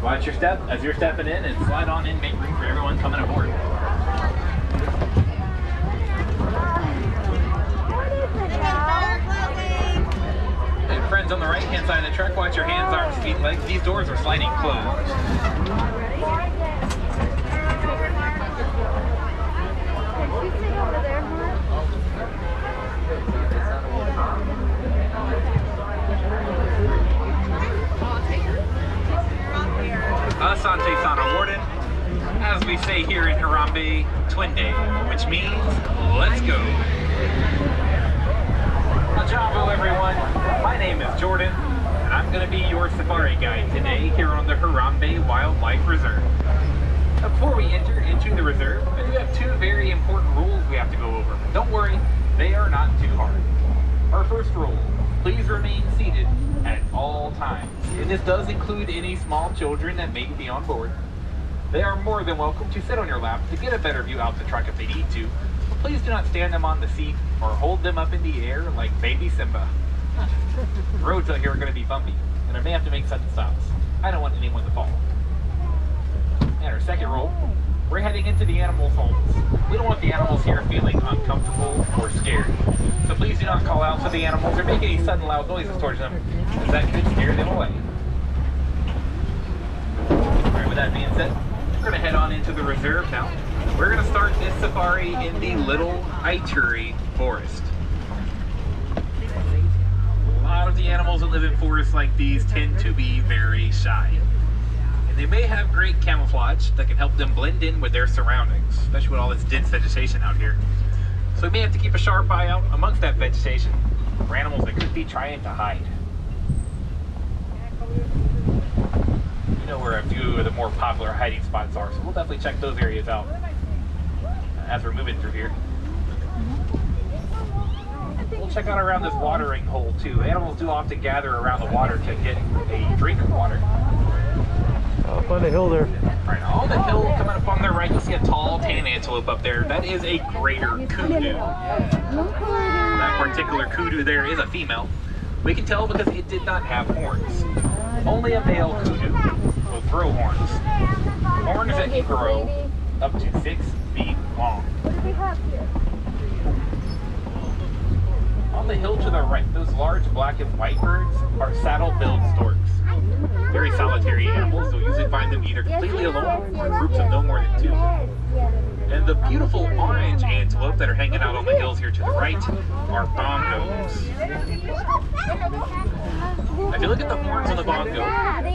Watch your step as you're stepping in and slide on in, make room for everyone coming aboard. And friends on the right hand side of the truck, watch your hands, arms, feet, legs. These doors are sliding closed. Asante Sana Warden, as we say here in Harambe, Twin Day, which means let's go. Ajambo everyone, my name is Jordan, and I'm going to be your safari guide today here on the Harambe Wildlife Reserve. Now, before we enter into the reserve, I do have two very important rules we have to go over. Don't worry, they are not too hard. Our first rule, please remain seated at all times. And this does include any small children that may be on board. They are more than welcome to sit on your lap to get a better view out the truck if they need to, but please do not stand them on the seat or hold them up in the air like baby Simba. The roads out here are going to be bumpy, and I may have to make sudden stops. I don't want anyone to fall. And our second rule, we're heading into the animals' homes. We don't want the animals here feeling uncomfortable or scared. So please do not call out to the animals or make any sudden loud noises towards them, because that could scare them away. Alright, with that being said, we're going to head on into the reserve now. We're going to start this safari in the Little Ituri Forest. A lot of the animals that live in forests like these tend to be very shy. And they may have great camouflage that can help them blend in with their surroundings, especially with all this dense vegetation out here. So we may have to keep a sharp eye out amongst that vegetation for animals that could be trying to hide. You know where a few of the more popular hiding spots are, so we'll definitely check those areas out as we're moving through here. We'll check out around this watering hole too. Animals do often gather around the water to get a drink of water. Up on the hill there. Right, on the hill coming up on their right, you'll see a tall tan antelope up there. That is a greater kudu. That particular kudu there is a female. We can tell because it did not have horns. Only a male kudu will grow horns. Horns that can grow up to 6 feet long. On the hill to the right, those large black and white birds are saddle-billed storks. Very solitary animals, so you'll usually find them either completely alone or groups of no more than 2. And the beautiful orange antelope that are hanging out on the hills here to the right are bongos. If you look at the horns on the bongo,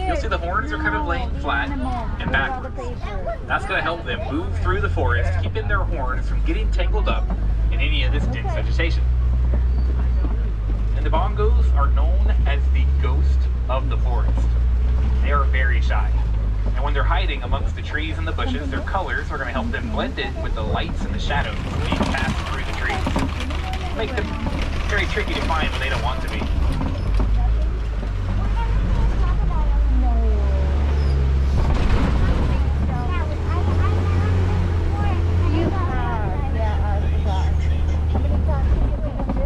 you'll see the horns are kind of laying flat and backwards. That's going to help them move through the forest, keeping their horns from getting tangled up in any of this dense vegetation. And the bongos are known as the ghost of the forest. They are very shy. And when they're hiding amongst the trees and the bushes, their colors are going to help them blend in with the lights and the shadows being cast through the trees. Make them very tricky to find when they don't want to be.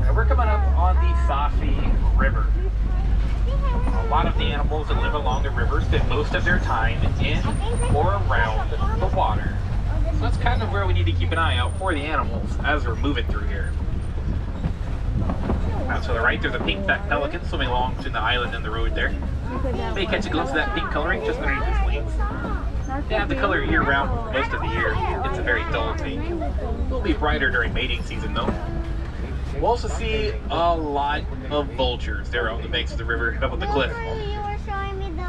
Now we're coming up on the Safi River. A lot of the animals that live along the river spend most of their time in or around the water. So that's kind of where we need to keep an eye out for the animals as we're moving through here. Now to the right, there's a pink-backed pelican swimming along between the island and the road there. You may catch a glimpse of that pink coloring just underneath its wings. They have the color year-round most of the year. It's a very dull pink. It will be brighter during mating season though. We'll also see a lot of vultures there on the banks of the river up on the cliff.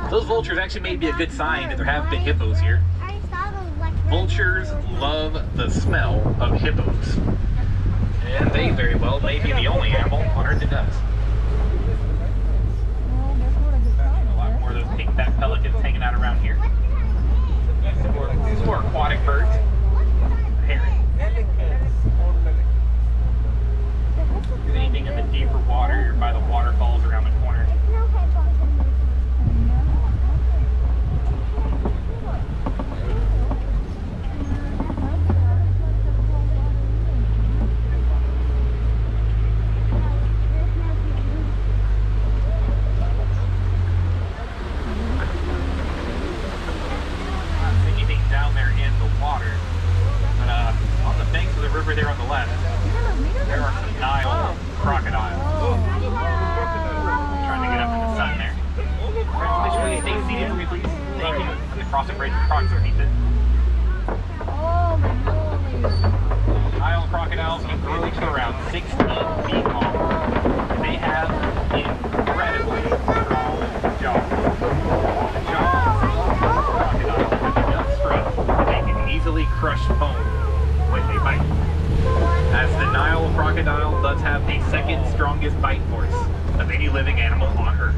Those vultures actually may be a good sign that there have been hippos here. Vultures love the smell of hippos. And they very well may be the only animal on Earth that does. A lot more of those pink-backed pelicans hanging out around here. Some more aquatic birds. Heron. Anything in the deeper water or by the waterfalls around the corner. crossing bridge approximates it. Oh my goodness. Nile crocodiles can grow to around 16 feet long. They have incredibly strong jaws. The jaws of crocodiles have enough strength that they can easily crush bone when they bite. As the Nile crocodile does have the second strongest bite force of any living animal on Earth.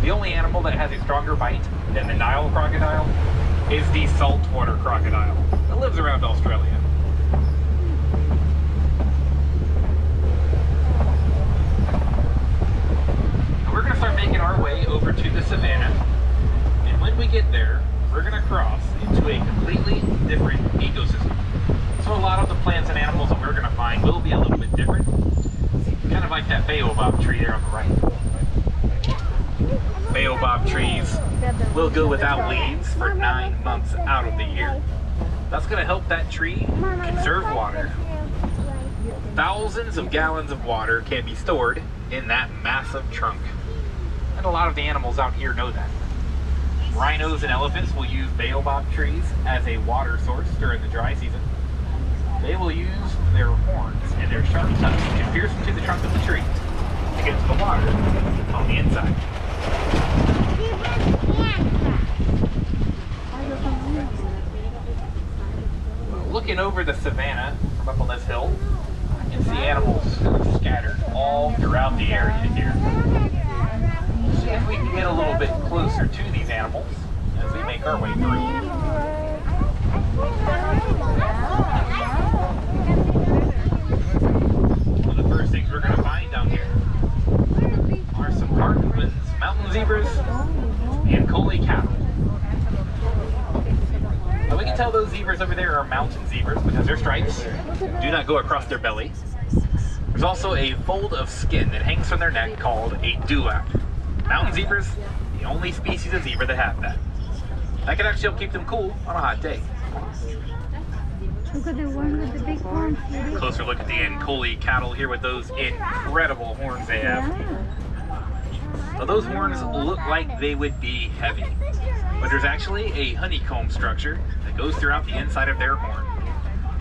The only animal that has a stronger bite than the Nile crocodile is the saltwater crocodile that lives around Australia. We're going to start making our way over to the savannah, and when we get there, we're going to cross into a completely different ecosystem. So a lot of the plants and animals that we're going to find will be a little bit different, kind of like that baobab tree there on the right. Baobab trees will go without leaves for 9 months out of the year. That's going to help that tree conserve water. Thousands of gallons of water can be stored in that massive trunk. And a lot of the animals out here know that. Rhinos and elephants will use baobab trees as a water source during the dry season. They will use their horns and their sharp tusks to pierce into the trunk of the tree to get to the water on the inside. Looking over the savannah from up on this hill, you can see animals scattered all throughout the area here. See if we can get a little bit closer to these animals as we make our way through. One of the first things we're going to find down here are some markmans, mountain zebras, and collie cattle. Now we can tell those zebras over there are mountain zebras because their stripes do not go across their belly. There's also a fold of skin that hangs from their neck called a dewlap. Mountain zebras, the only species of zebra that have that. That can actually help keep them cool on a hot day. Look at the one with the big horns. Closer look at the Ankole cattle here with those incredible horns they have. Now those horns look like they would be heavy, but there's actually a honeycomb structure that goes throughout the inside of their horn.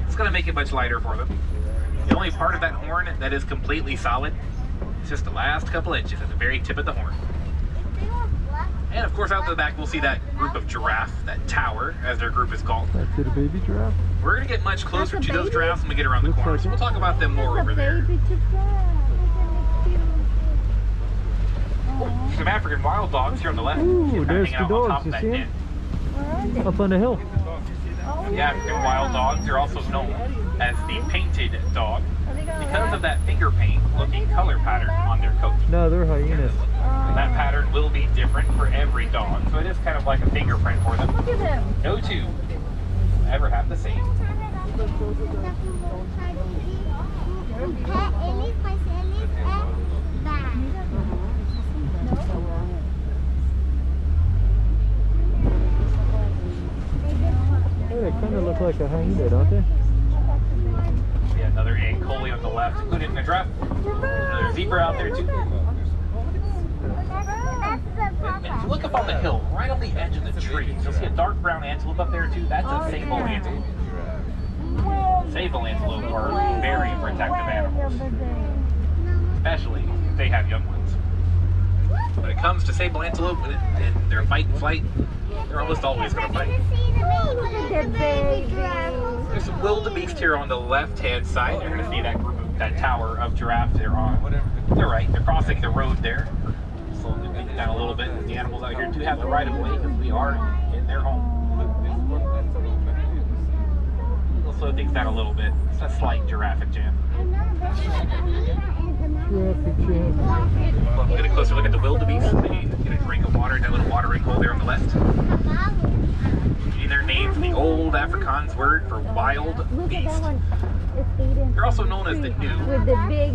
It's going to make it much lighter for them. The only part of that horn that is completely solid is just the last couple inches at the very tip of the horn. And of course out the back we'll see that group of giraffe, that tower as their group is called. That's it, a baby giraffe? We're going to get much closer to those giraffes when we get around the corner, so we'll talk about them more over there. Some African wild dogs here on the left. Ooh, there's the dogs, you see them? Up on the hill. The African wild dogs are also known as the painted dog because of that finger paint looking color pattern on their coat. No, they're hyenas. And that pattern will be different for every dog, so it is kind of like a fingerprint for them. Look at them. No two ever have the same. They kind of look like a hyena, don't they? Yeah, another Ankole on the left, including a giraffe. Another zebra out there too. And if you look up on the hill, right on the edge of the trees, you'll see a dark brown antelope up there too. That's a sable antelope. Sable antelope are very protective animals, especially if they have young ones. When it comes to sable antelope and their fight and flight, they're almost always going to fight. There's some wildebeest here on the left-hand side. You're going to see that group of, that tower of giraffes there on. They're right. They're crossing the road there. Slowly moving down a little bit. The animals out here do have the right of way because we are in their home. We'll slow things down a little bit. It's a slight giraffe jam. We'll get a closer look at the wildebeest. They get a drink of water in that little watering hole there on the left. Getting their name from the old Afrikaans word for wild beast. They're also known as the gnu. With the big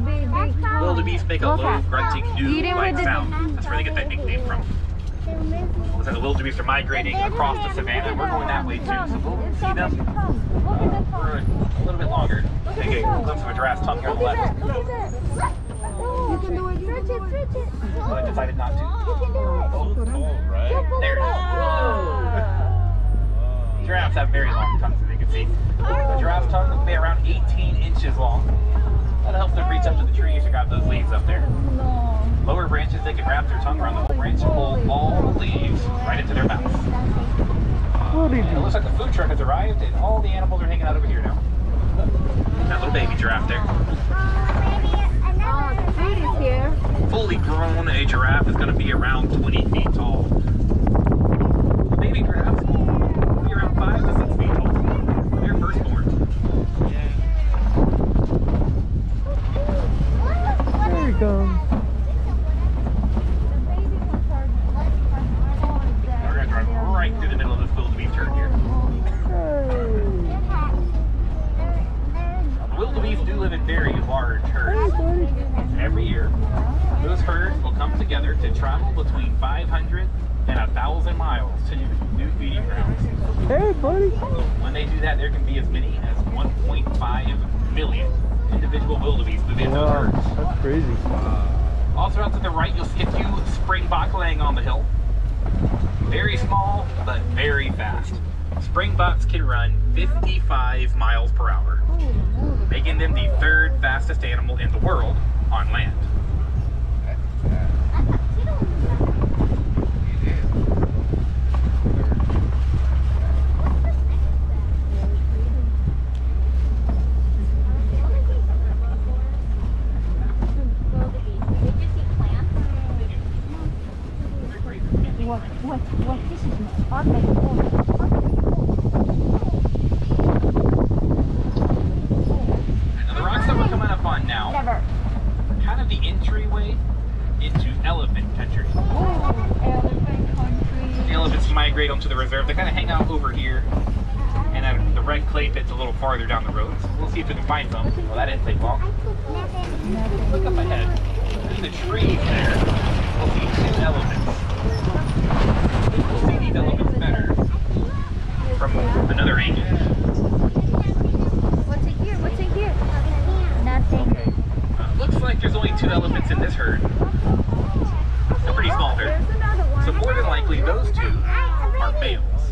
Wildebeest make a low, grunting gnu-like sound. That's where they get that nickname from. Looks like the wildebeest are migrating across the savannah. We're going that way too, so we'll see them for a little bit longer. They get a glimpse of a giraffe's tongue here on the left. You can do it. Stretch it. But I decided not to. You can do it. Oh, right. There it is. Whoa. have very long tongues, as you can see. The giraffe's tongue will be around 18 inches long. That'll help them reach up to the trees and grab those leaves up there. Lower branches, they can wrap their tongue around the whole branch and pull all the leaves right into their mouths. It looks like the food truck has arrived and all the animals are hanging out over here now. That little baby giraffe there. Oh, the food is here. Fully grown, a giraffe is going to be around 20 feet tall. The baby giraffes will be around 5 to 6 feet tall. They're firstborn. There he comes. We're going to drive right through the middle of this wildebeest herd here. The wildebeest do live in very large herds. Every year, those herds will come together to travel between 500 and 1,000 miles to new feeding grounds. Hey, buddy. When they do that, there can be as many as 1.5 million individual wildebeest within those Wow, herds. that's crazy. Also out to the right, you'll see a few springboks laying on the hill. Very small, but very fast. Springboks can run 55 miles per hour, making them the 3rd fastest animal in the world on land. What this is? Now, the rocks that we're coming up on now are kind of the entryway into elephant country. Elephant country. The elephants migrate onto the reserve. They kind of hang out over here, and the red clay pit's a little farther down the road. So we'll see if we can find some. Well, that didn't take long. Look up ahead. In the trees there, we'll see 2 elephants. We'll see these elephants better from another angle. What's in here? What's in here? Nothing. Looks like there's only 2 elephants in this herd. It's a pretty small herd. So more than likely, those 2 are males.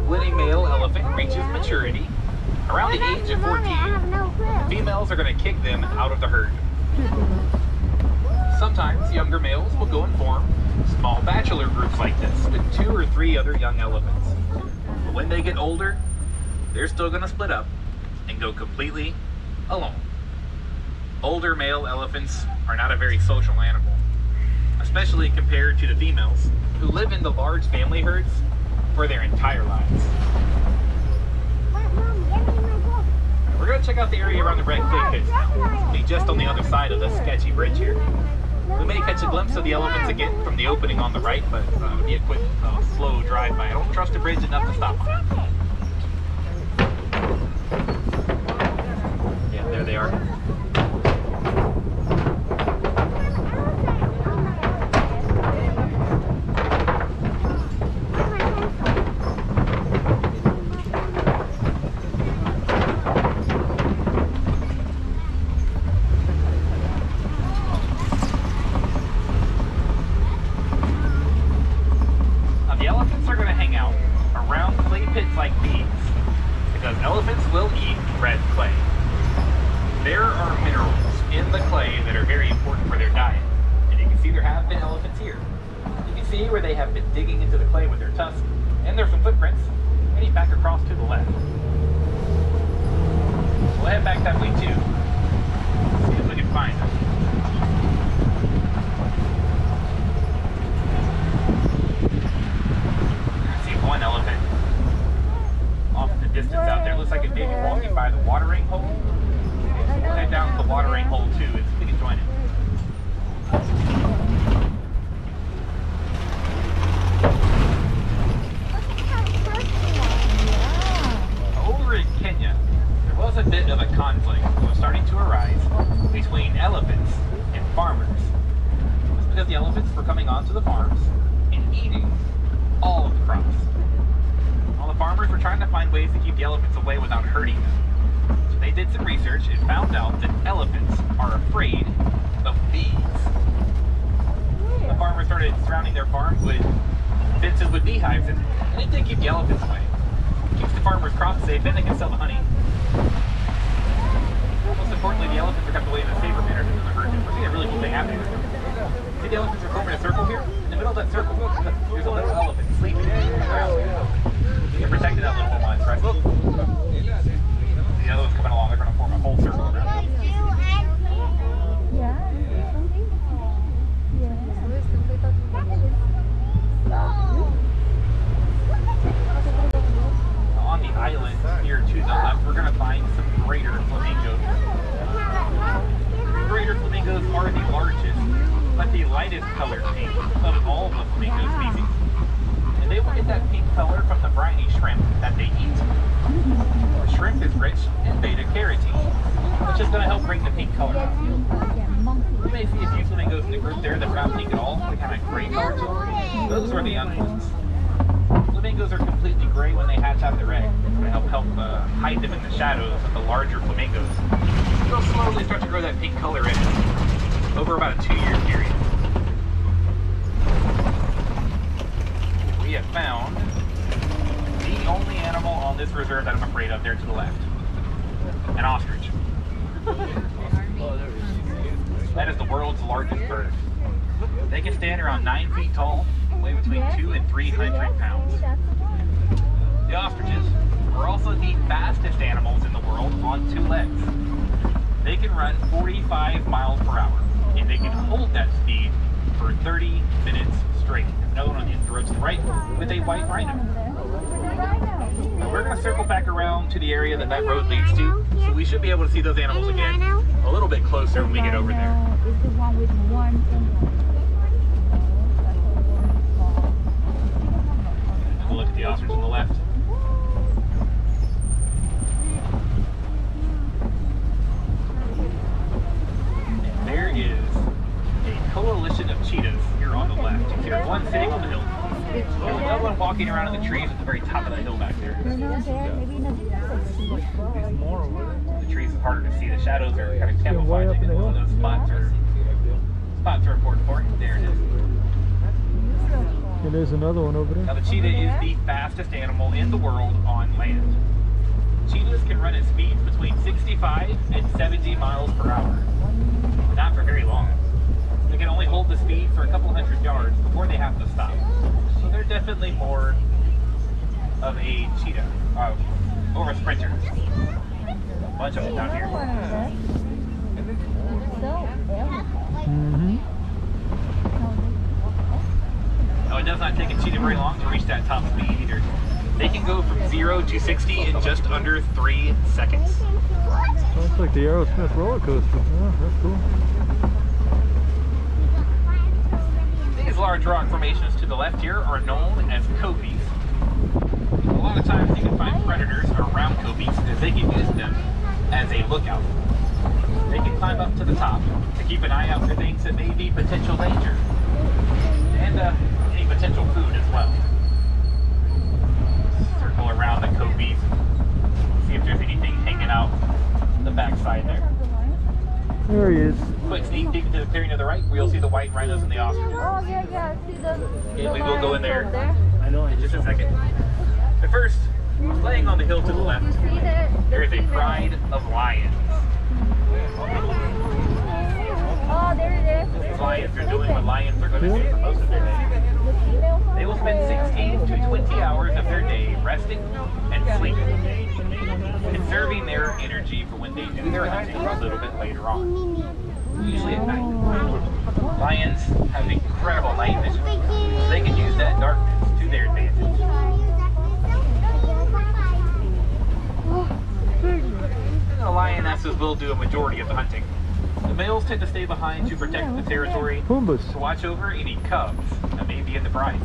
When a male elephant reaches maturity, around the age of 14, females are going to kick them out of the herd. Sometimes younger males will go and form small bachelor groups like this with 2 or 3 other young elephants. But when they get older, they're still going to split up and go completely alone. Older male elephants are not a very social animal, especially compared to the females who live in the large family herds for their entire lives. We're going to check out the area around the red clay pits now. It'll be just on the other side of the sketchy bridge here. We may catch a glimpse of the elephants again from the opening on the right, but it'll be a quick, slow drive-by. I don't trust the bridge enough to stop on it. Yeah, there they are. Where they have been digging into the clay with their tusks, and there's some footprints heading back across to the left. We'll head back that way too. See if we can find them. I see one elephant off in the distance out there. Looks like it may be walking by the watering hole. We'll head down to the watering hole too and see if we can join it. A bit of a conflict was starting to arise between elephants and farmers. It's because the elephants were coming onto the farms and eating all of the crops. All the farmers were trying to find ways to keep the elephants away without hurting them. So they did some research and found out that elephants are afraid of bees. The farmers started surrounding their farms with fences with beehives in it, and it did keep the elephants away. Keeps the farmers' crops safe, and they can sell the honey. Most importantly, the elephants are kept away in a safer manner than the herd. We're seeing a really cool thing happening. See, the elephants are forming a circle here. In the middle of that circle, there's a little elephant sleeping in the ground. They're protecting that little one while it's resting. The other one's coming along. They're going to form a whole circle around it. On the island here to the left, we're going to find some greater flamingos. Greater flamingos are the largest, but the lightest colored pink of all the flamingo species. And they will get that pink color from the briny shrimp that they eat. The shrimp is rich in beta-carotene, which is going to help bring the pink color out. You may see a few flamingos in the group there that are not pink at all, they kind of gray color to them. Those are the young ones. Flamingos are completely gray when they hatch out their egg. To help hide them in the shadows of the larger flamingos. They'll slowly start to grow that pink color in over about a 2-year period. We have found the only animal on this reserve that I'm afraid of there to the left. An ostrich. That is the world's largest bird. They can stand around 9 feet tall, weigh between 200 and 300 pounds. The ostriches are also the fastest animals in the world on 2 legs. They can run 45 miles per hour, and they can hold that speed for 30 minutes straight. Another one on the road to the right with a white rhino. Now we're going to circle back around to the area that that road leads to, so we should be able to see those animals again a little bit closer when we get over there. We'll look at the ostrich on the left. And there is a coalition of cheetahs here on the left. You see there's one sitting on the hill. There's another one walking around in the trees at the very top of that hill back there. The trees are harder to see. The shadows are kind of camouflaging. Those spots are important for it. There it is. And there's another one over there. Now the cheetah is the fastest animal in the world on land. Cheetahs can run at speeds between 65 and 70 miles per hour. Not for very long. They can only hold the speed for a couple hundred yards before they have to stop. So they're definitely more of a cheetah, or a sprinter. A bunch of them down here. Now it does not take a cheetah very long to reach that top speed either. They can go from 0 to 60 in just under 3 seconds. Sounds like the Aerosmith roller coaster. Oh, that's cool. These large rock formations to the left here are known as copies. A lot of times you can find predators around copies as they can use them as a lookout. They can climb up to the top to keep an eye out for things that may be potential danger. And any potential food as well. Circle around the copies, see if there's anything hanging out the backside there. There he is. Quick sneak peek into the clearing to the right, where you'll see the white rhinos and the ostriches. Oh, yeah, I see the Okay, we will go in there in just a second. But first, laying on the hill to the left, there is a pride of lions. Oh, there it is. These lions are doing what lions are going to do for most of their day. They will spend 16 to 20 hours of their day resting and sleeping, conserving their energy for when they do their hunting a little bit later on, usually at night. Lions have incredible night vision, so they can use that darkness to their advantage. And the lionesses will do a majority of the hunting. The males tend to stay behind to protect the territory, Pumbas. to watch over any cubs that may be in the pride.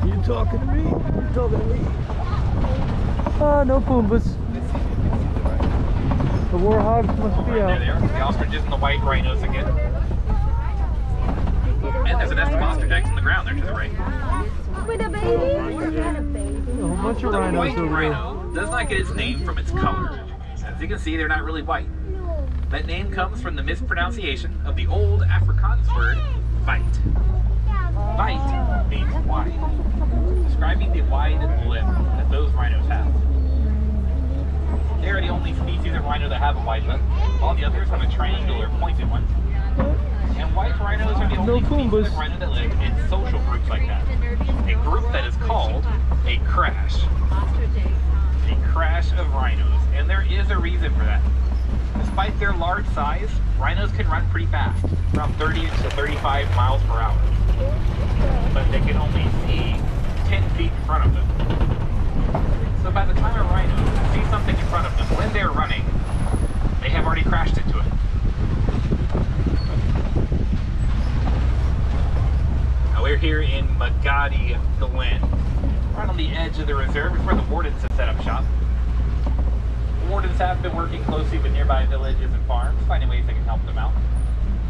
You talking to me? You talking to me? Ah, no Pumbas. The warhogs must be There out. they are, the ostriches and the white rhinos again. And there's a nest of ostrich eggs on the ground there to the right. With a baby? A whole bunch of The rhinos white over there. rhino does not get its name from its color. As you can see, they're not really white. That name comes from the mispronunciation of the old Afrikaans word, bite. Bite means wide, describing the wide lip that those rhinos have. They are the only species of rhino that have a wide lip. All the others have a triangular pointed one. And white rhinos are the only species of rhino that live in social groups like that. A group that is called a crash. A crash of rhinos. And there is a reason for that. Despite their large size, rhinos can run pretty fast, around 30 to 35 miles per hour. But they can only see 10 feet in front of them. So by the time a rhino sees something in front of them, when they're running, they have already crashed into it. Now we're here in Magati Glen, right on the edge of the reserve. It's where the wardens have set up shop. The wardens have been working closely with nearby villages and farms, finding ways they can help them out.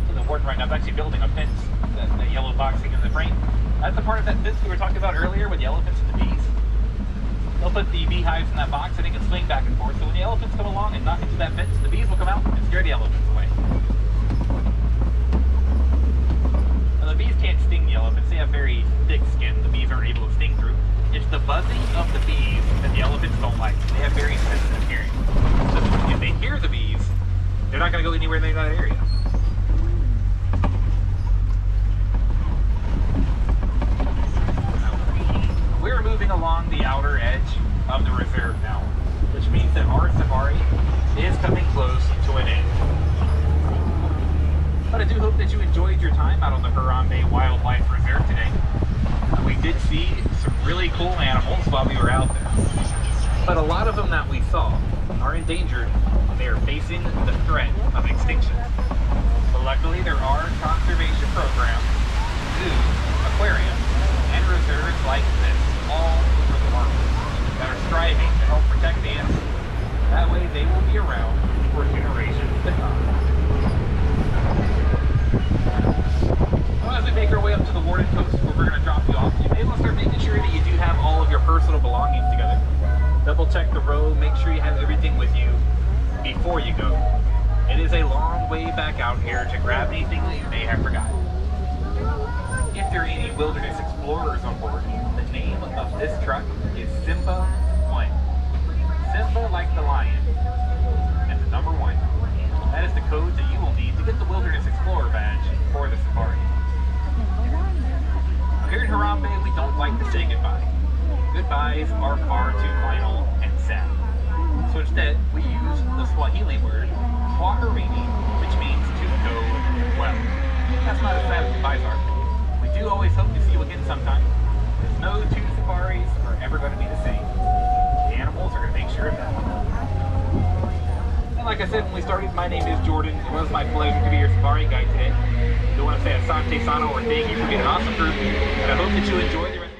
So the warden right now is actually building a fence, that yellow boxing in the frame. That's a part of that fence we were talking about earlier with the elephants and the bees. They'll put the beehives in that box and they can swing back and forth. So when the elephants come along and knock into that fence, the bees will come out and scare the elephants away. Now the bees can't sting the elephants. They have very thick skin the bees aren't able to sting through. It's the buzzing of the bees that the elephants don't like. They have very sensitive hearing. So if they hear the bees, they're not going to go anywhere in that area. We're moving along the outer edge of the reserve now, which means that our safari is coming close to an end. But I do hope that you enjoyed your time out on the Harambe Wildlife Reserve today. We did see some really cool animals while we were out there. But a lot of them that we saw are endangered. They are facing the threat of extinction. But luckily there are conservation programs, zoos, aquariums, and reserves like this all over the world that are striving to help protect the animals. That way they will be around for generations to come. Well, as we make our way up to the warden post where we're going to drop you off, you may want to start making sure that you do have all of your personal belongings together. Double check the row, make sure you have everything with you before you go. It is a long way back out here to grab anything that you may have forgotten. If there are any wilderness explorers on board, the name of this truck is Simba 1. Simba like the lion, and the number 1. That is the code that you will need to get the Wilderness Explorer badge for the safari. Here in Harambe, we don't like to say goodbye. Goodbyes are far too final and sad. So instead, we use the Swahili word, kwaherini, which means to go well. That's not as sad as goodbyes are. We do always hope to see you again sometime, because no two safaris are ever going to be the same. The animals are going to make sure of that. And like I said when we started, my name is Jordan. It was my pleasure to be your safari guide today. I do want to say asante sana or thank you for being an awesome group, and I hope that you enjoyed the rest